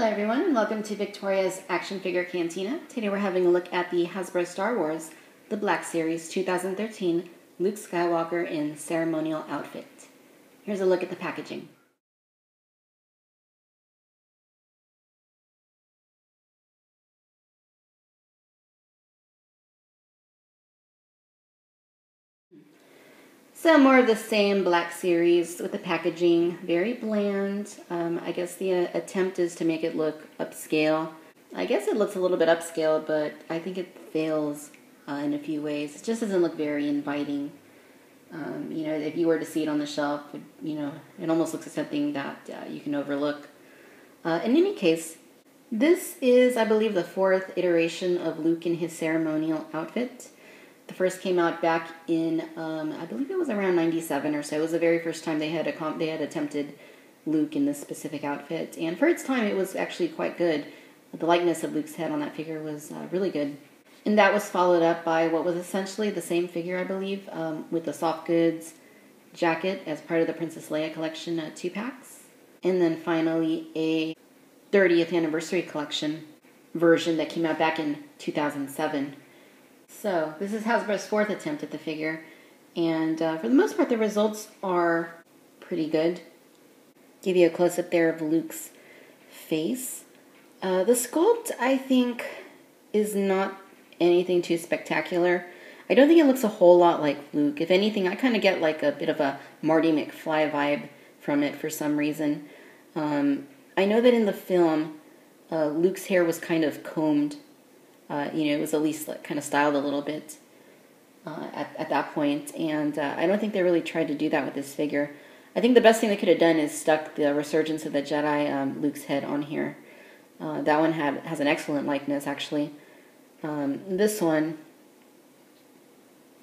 Hello everyone and welcome to Victoria's Action Figure Cantina. Today we're having a look at the Hasbro Star Wars The Black Series 2013 Luke Skywalker in Ceremonial outfit. Here's a look at the packaging. So more of the same Black Series with the packaging, very bland. I guess the attempt is to make it look upscale. I guess it looks a little bit upscale, but I think it fails in a few ways. It just doesn't look very inviting. If you were to see it on the shelf, it almost looks like something that you can overlook. In any case, this is, I believe, the fourth iteration of Luke in his ceremonial outfit. The first came out back in, I believe it was around 97 or so. It was the very first time they had attempted Luke in this specific outfit. And for its time, it was actually quite good. The likeness of Luke's head on that figure was really good. And that was followed up by what was essentially the same figure, I believe, with the soft goods jacket as part of the Princess Leia collection 2-packs. And then finally a 30th anniversary collection version that came out back in 2007. So this is Hasbro's fourth attempt at the figure, and for the most part the results are pretty good. Give you a close-up there of Luke's face. The sculpt, I think, is not anything too spectacular. I don't think it looks a whole lot like Luke. If anything, I kind of get like a bit of a Marty McFly vibe from it for some reason. I know that in the film, Luke's hair was kind of combed. It was at least kind of styled a little bit at that point, and I don't think they really tried to do that with this figure. I think the best thing they could have done is stuck the Resurgence of the Jedi Luke's head on here. That one has an excellent likeness, actually. This one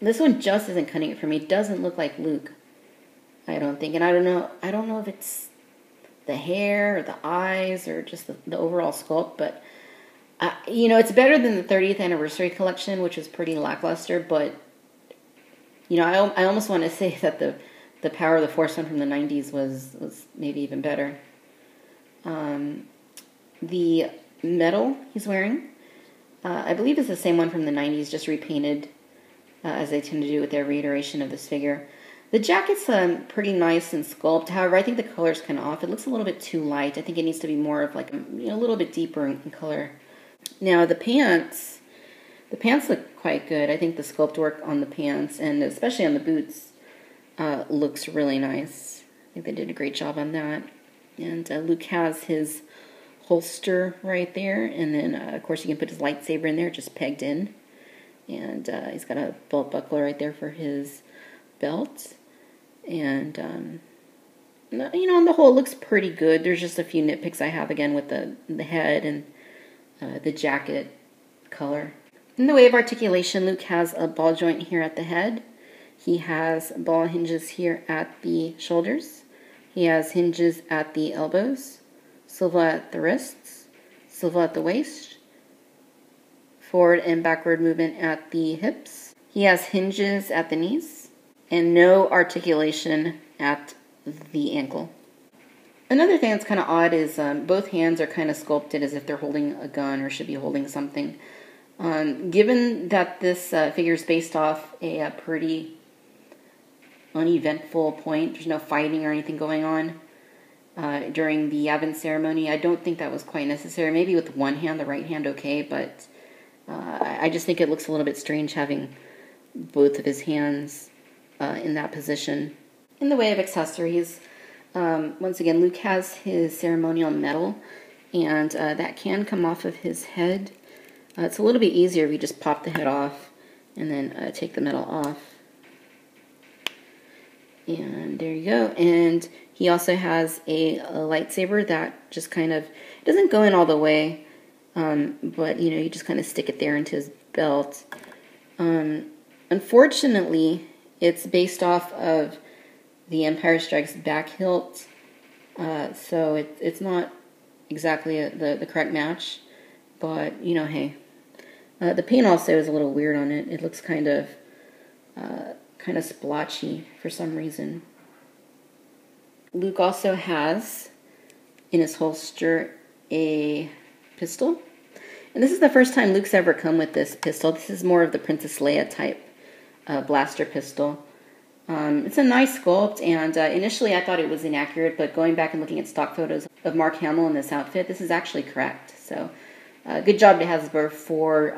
just isn't cutting it for me. It doesn't look like Luke, I don't think, and I don't know if it's the hair or the eyes or just the overall sculpt, but. It's better than the 30th anniversary collection, which was pretty lackluster, but, I almost want to say that the Power of the Force one from the 90s was maybe even better. The medal he's wearing, I believe is the same one from the 90s, just repainted, as they tend to do with every iteration of this figure. The jacket's pretty nice and sculpted. However, I think the color's kind of off. It looks a little bit too light. I think it needs to be more of like, a little bit deeper in color. Now the pants look quite good. I think the sculpt work on the pants and especially on the boots looks really nice. I think they did a great job on that. And Luke has his holster right there, and then of course you can put his lightsaber in there, just pegged in. And he's got a belt buckle right there for his belt. And on the whole, it looks pretty good. There's just a few nitpicks I have again with the head and the jacket color. In the way of articulation, Luke has a ball joint here at the head. He has ball hinges here at the shoulders. He has hinges at the elbows, swivel at the wrists, swivel at the waist, forward and backward movement at the hips. He has hinges at the knees, and no articulation at the ankle. Another thing that's kind of odd is both hands are kind of sculpted as if they're holding a gun or should be holding something. Given that this figure is based off a pretty uneventful point, there's no fighting or anything going on during the Advent ceremony, I don't think that was quite necessary. Maybe with one hand, the right hand, okay, but I just think it looks a little bit strange having both of his hands in that position. In the way of accessories, once again, Luke has his ceremonial medal, and that can come off of his head. It's a little bit easier if you just pop the head off and then take the medal off. And there you go. And he also has a lightsaber that just kind of doesn't go in all the way, but you just kind of stick it there into his belt. Unfortunately, it's based off of the Empire Strikes Back hilt, so it's not exactly the correct match, but hey. The paint also is a little weird on it. It looks kind of splotchy for some reason. Luke also has in his holster a pistol. And this is the first time Luke's ever come with this pistol. This is more of the Princess Leia type blaster pistol. It's a nice sculpt, and initially I thought it was inaccurate, but going back and looking at stock photos of Mark Hamill in this outfit, this is actually correct. So good job to Hasbro for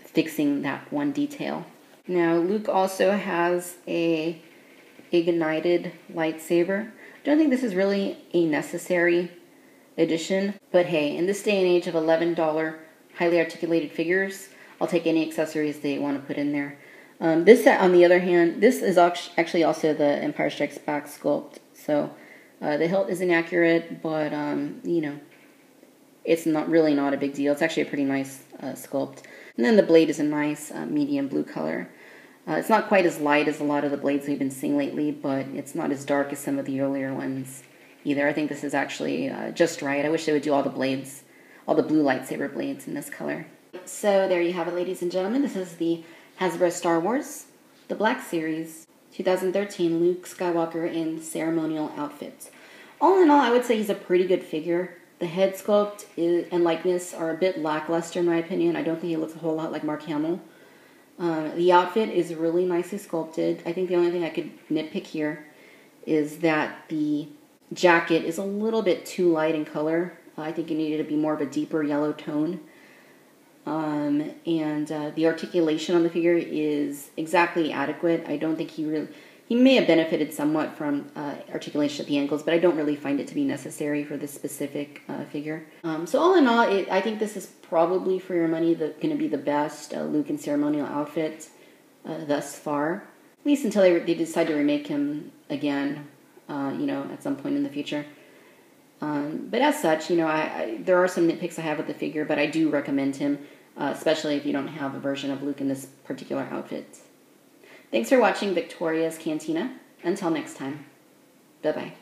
fixing that one detail. Now, Luke also has a ignited lightsaber. I don't think this is really a necessary addition, but hey, in this day and age of $11 highly articulated figures, I'll take any accessories they want to put in there. This, on the other hand, this is actually also the Empire Strikes Back sculpt. So the hilt is inaccurate, but you know, it's not a big deal. It's actually a pretty nice sculpt. And then the blade is a nice medium blue color. It's not quite as light as a lot of the blades we've been seeing lately, but it's not as dark as some of the earlier ones either. I think this is actually just right. I wish they would do all the blades, all the blue lightsaber blades in this color. So there you have it, ladies and gentlemen. This is the Hasbro Star Wars, the Black Series, 2013 Luke Skywalker in ceremonial outfits. All in all, I would say he's a pretty good figure. The head sculpt and likeness are a bit lackluster in my opinion. I don't think he looks a whole lot like Mark Hamill. The outfit is really nicely sculpted. I think the only thing I could nitpick here is that the jacket is a little bit too light in color. I think it needed to be more of a deeper yellow tone. And the articulation on the figure is exactly adequate. I don't think he may have benefited somewhat from articulation at the ankles, but I don't really find it to be necessary for this specific figure. So all in all, I think this is probably for your money going to be the best Luke in ceremonial outfit thus far, at least until they decide to remake him again, you know, at some point in the future. But as such, you know, there are some nitpicks I have with the figure, but I do recommend him, especially if you don't have a version of Luke in this particular outfit. Thanks for watching Victoria's Cantina. Until next time. Bye-bye.